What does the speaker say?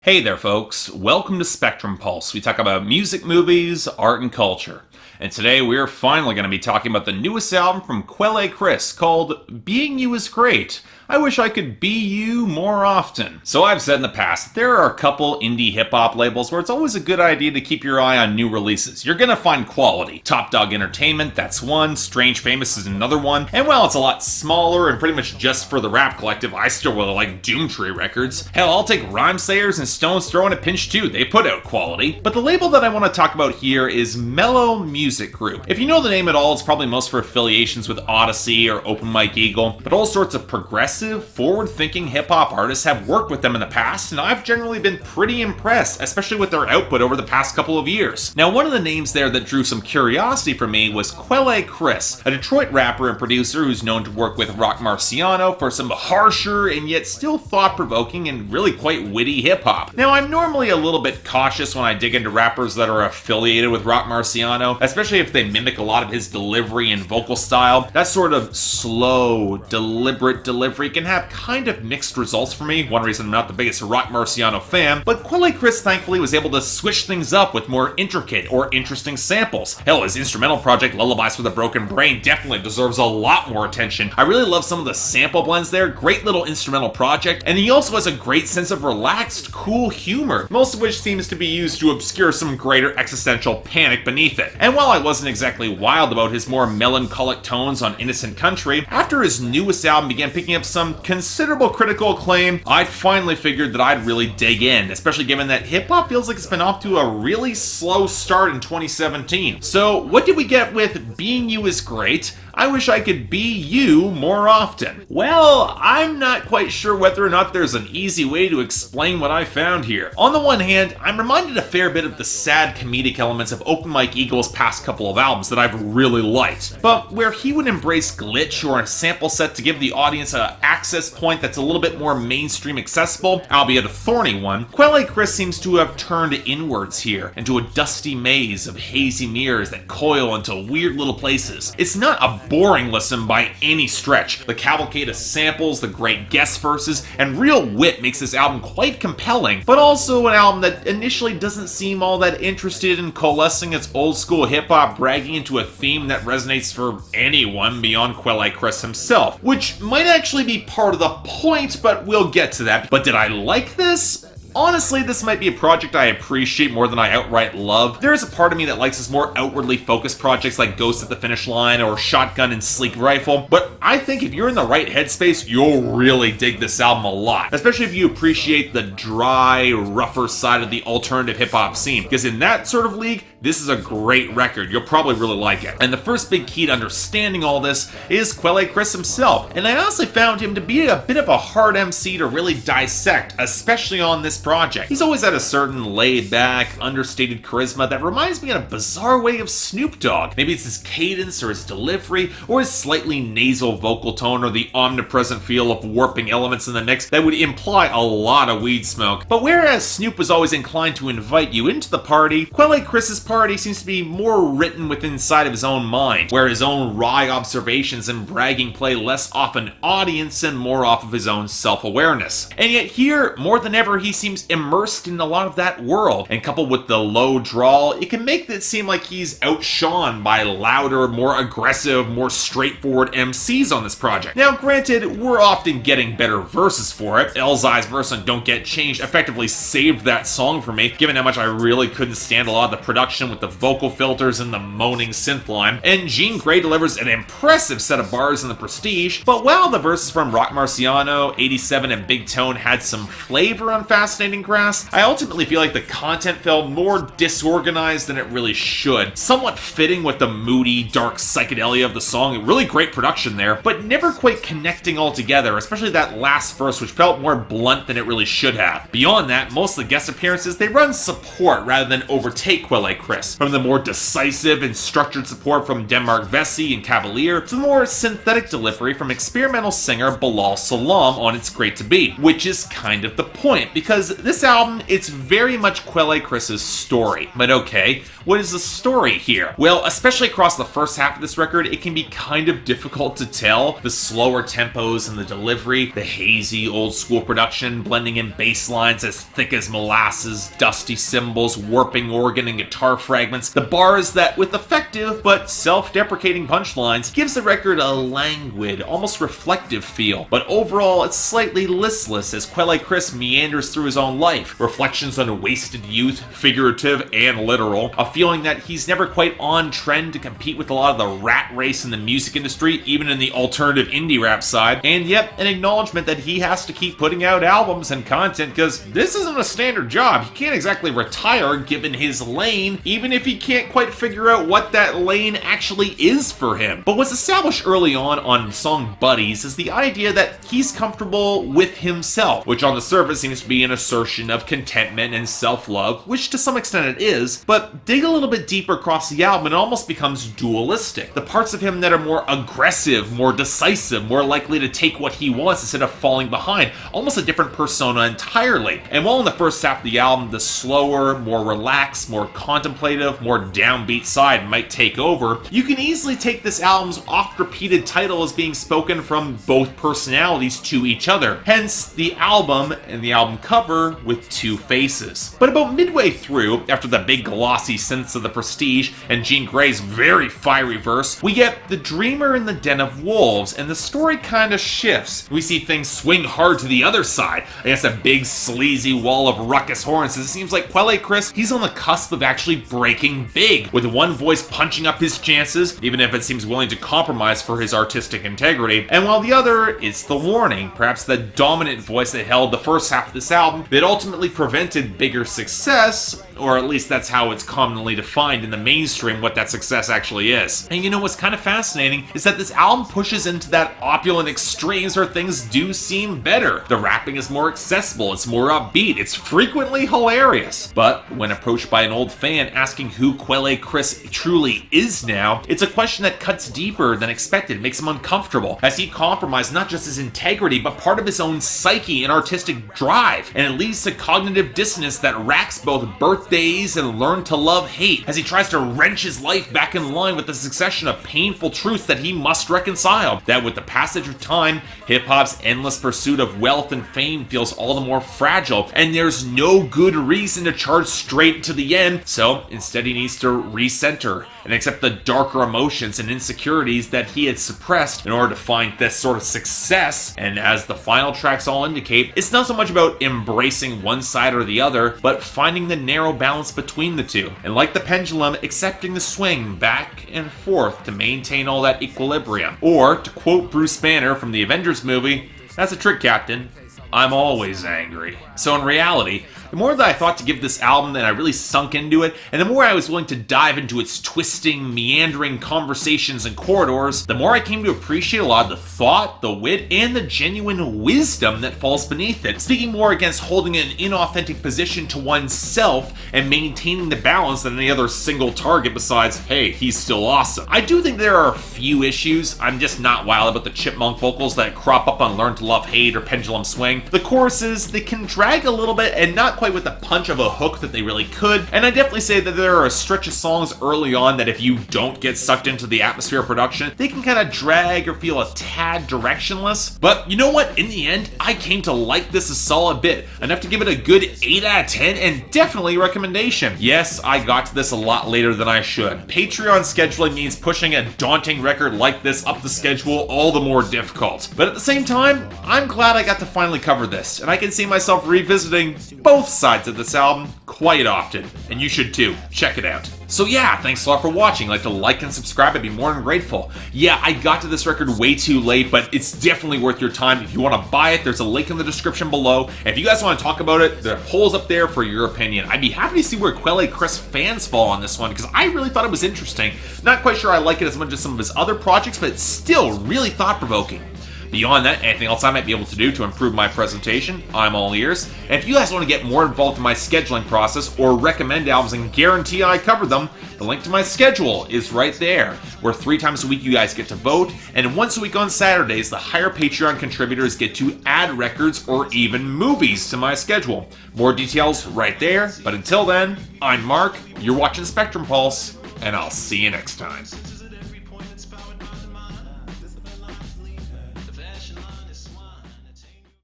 Hey there, folks. Welcome to Spectrum Pulse. We talk about music, movies, art, and culture. And today we're finally going to be talking about the newest album from Quelle Chris called Being You Is Great. I wish I could be you more often. So I've said in the past, there are a couple indie hip-hop labels where it's always a good idea to keep your eye on new releases. You're gonna find quality. Top Dog Entertainment, that's one. Strange Famous is another one. And while it's a lot smaller and pretty much just for the rap collective, I still really like Doomtree Records. Hell, I'll take Rhymesayers and Stones Throw in a pinch too. They put out quality. But the label that I want to talk about here is Mellow Music Group. If you know the name at all, it's probably most for affiliations with Odyssey or Open Mike Eagle, but all sorts of progressive, forward-thinking hip-hop artists have worked with them in the past, and I've generally been pretty impressed, especially with their output over the past couple of years. Now, one of the names there that drew some curiosity for me was Quelle Chris, a Detroit rapper and producer who's known to work with Rock Marciano for some harsher and yet still thought-provoking and really quite witty hip-hop. Now, I'm normally a little bit cautious when I dig into rappers that are affiliated with Rock Marciano, especially if they mimic a lot of his delivery and vocal style. That sort of slow, deliberate delivery can have kind of mixed results for me. One reason I'm not the biggest Rock Marciano fan, but Quelle Chris thankfully was able to switch things up with more intricate or interesting samples. Hell, his instrumental project Lullabies for the Broken Brain definitely deserves a lot more attention. I really love some of the sample blends there, great little instrumental project, and he also has a great sense of relaxed, cool humor, most of which seems to be used to obscure some greater existential panic beneath it. And while I wasn't exactly wild about his more melancholic tones on Innocent Country, after his newest album began picking up some considerable critical acclaim, I finally figured that I'd really dig in, especially given that hip-hop feels like it's been off to a really slow start in 2017. So what did we get with Being You Is Great? I wish I could be you more often. Well, I'm not quite sure whether or not there's an easy way to explain what I found here. On the one hand, I'm reminded a fair bit of the sad comedic elements of Open Mike Eagle's past couple of albums that I've really liked, but where he would embrace glitch or a sample set to give the audience an access point that's a little bit more mainstream accessible, albeit a thorny one, Quelle Chris seems to have turned inwards here, into a dusty maze of hazy mirrors that coil into weird little places. It's not a boring listen by any stretch. The cavalcade of samples, the great guest verses, and real wit makes this album quite compelling, but also an album that initially doesn't seem all that interested in coalescing its old school hip-hop bragging into a theme that resonates for anyone beyond Quelle Chris himself, which might actually be part of the point, but we'll get to that. But did I like this? Honestly, this might be a project I appreciate more than I outright love. There is a part of me that likes his more outwardly focused projects like Ghost at the Finish Line or Shotgun and Sleek Rifle, but I think if you're in the right headspace, you'll really dig this album a lot, especially if you appreciate the dry, rougher side of the alternative hip-hop scene, because in that sort of league, this is a great record. You'll probably really like it. And the first big key to understanding all this is Quelle Chris himself, and I honestly found him to be a bit of a hard MC to really dissect, especially on this project. He's always had a certain laid-back, understated charisma that reminds me in a bizarre way of Snoop Dogg. Maybe it's his cadence or his delivery or his slightly nasal vocal tone or the omnipresent feel of warping elements in the mix that would imply a lot of weed smoke. But whereas Snoop was always inclined to invite you into the party, Quelle Chris's party seems to be more written within inside of his own mind, where his own wry observations and bragging play less off an audience and more off of his own self-awareness. And yet here, more than ever, he seems immersed in a lot of that world, and coupled with the low drawl, it can make it seem like he's outshone by louder, more aggressive, more straightforward MCs on this project. Now granted, we're often getting better verses for it. Elzhi's verse on Don't Get Changed effectively saved that song for me, given how much I really couldn't stand a lot of the production with the vocal filters and the moaning synth line, and Jean Grae delivers an impressive set of bars in The Prestige, but while the verses from Rock Marciano, 87, and Big Tone had some flavor on Fascinating Grass, I ultimately feel like the content felt more disorganized than it really should. Somewhat fitting with the moody, dark psychedelia of the song, really great production there, but never quite connecting all together, especially that last verse which felt more blunt than it really should have. Beyond that, most of the guest appearances, they run support rather than overtake Quelle Chris. Chris. From the more decisive and structured support from Denmark Vessey and Cavalier, to the more synthetic delivery from experimental singer Bilal Salaam on It's Great to Be, which is kind of the point, because this album, it's very much Quelle Chris's story. But okay, what is the story here? Well, especially across the first half of this record, it can be kind of difficult to tell. The slower tempos and the delivery, the hazy old school production, blending in bass lines as thick as molasses, dusty cymbals, warping organ and guitar fragments, the bars that, with effective but self-deprecating punchlines, gives the record a languid, almost reflective feel. But overall, it's slightly listless as Quelle Chris meanders through his own life. Reflections on a wasted youth, figurative and literal, a feeling that he's never quite on trend to compete with a lot of the rat race in the music industry, even in the alternative indie rap side, and yet an acknowledgement that he has to keep putting out albums and content because this isn't a standard job. He can't exactly retire given his lane, even if he can't quite figure out what that lane actually is for him. But what's established early on song Buddies is the idea that he's comfortable with himself, which on the surface seems to be an assertion of contentment and self-love, which to some extent it is, but dig a little bit deeper across the album and it almost becomes dualistic. The parts of him that are more aggressive, more decisive, more likely to take what he wants instead of falling behind, almost a different persona entirely. And while in the first half of the album, the slower, more relaxed, more contemplative, more downbeat side might take over, you can easily take this album's oft-repeated title as being spoken from both personalities to each other. Hence, the album and the album cover with two faces. But about midway through, after the big glossy synths of the Prestige and Jean Grae's very fiery verse, we get the dreamer in the den of wolves, and the story kind of shifts. We see things swing hard to the other side against a big sleazy wall of ruckus horns. It seems like Quelle Chris, he's on the cusp of actually breaking big, with one voice punching up his chances, even if it seems willing to compromise for his artistic integrity, and while the other is the warning, perhaps the dominant voice that held the first half of this album that ultimately prevented bigger success, or at least that's how it's commonly defined in the mainstream what that success actually is. And you know what's kind of fascinating is that this album pushes into that opulent extremes where things do seem better. The rapping is more accessible, it's more upbeat, it's frequently hilarious. But when approached by an old fan asking who Quelle Chris truly is now, it's a question that cuts deeper than expected, makes him uncomfortable, as he compromised not just his integrity, but part of his own psyche and artistic drive. And it leads to cognitive dissonance that racks both birthdays and learn to love hate, as he tries to wrench his life back in line with the succession of painful truths that he must reconcile. That with the passage of time, hip-hop's endless pursuit of wealth and fame feels all the more fragile, and there's no good reason to charge straight to the end, so instead he needs to recenter and accept the darker emotions and insecurities that he had suppressed in order to find this sort of success. And as the final tracks all indicate, it's not so much about embracing one side or the other, but finding the narrow balance between the two. And like the pendulum, accepting the swing back and forth to maintain all that equilibrium. Or, to quote Bruce Banner from the Avengers movie, "That's a trick, Captain. I'm always angry." So in reality, the more that I thought to give this album and I really sunk into it, and the more I was willing to dive into its twisting, meandering conversations and corridors, the more I came to appreciate a lot of the thought, the wit, and the genuine wisdom that falls beneath it, speaking more against holding an inauthentic position to oneself and maintaining the balance than any other single target besides, hey, he's still awesome. I do think there are a few issues. I'm just not wild about the chipmunk vocals that crop up on Learn to Love Hate or Pendulum Swing. The choruses, they can drag a little bit and not quite with the punch of a hook that they really could, and I definitely say that there are a stretch of songs early on that if you don't get sucked into the atmosphere of production, they can kind of drag or feel a tad directionless. But you know what? In the end, I came to like this a solid bit, enough to give it a good 8 out of 10 and definitely a recommendation. Yes, I got to this a lot later than I should. Patreon scheduling means pushing a daunting record like this up the schedule all the more difficult. But at the same time, I'm glad I got to finally cover this, and I can see myself revisiting both sides of this album quite often, and you should too. Check it out. So yeah, thanks a lot for watching. Like to like and subscribe, I'd be more than grateful. Yeah, I got to this record way too late, but it's definitely worth your time. If you want to buy it, there's a link in the description below. And if you guys want to talk about it, the poll's up there for your opinion. I'd be happy to see where Quelle Chris fans fall on this one, because I really thought it was interesting. Not quite sure I like it as much as some of his other projects, but it's still really thought-provoking. Beyond that, anything else I might be able to do to improve my presentation, I'm all ears. And if you guys want to get more involved in my scheduling process or recommend albums and guarantee I cover them, the link to my schedule is right there, where 3 times a week you guys get to vote, and once a week on Saturdays, the higher Patreon contributors get to add records or even movies to my schedule. More details right there, but until then, I'm Mark, you're watching Spectrum Pulse, and I'll see you next time.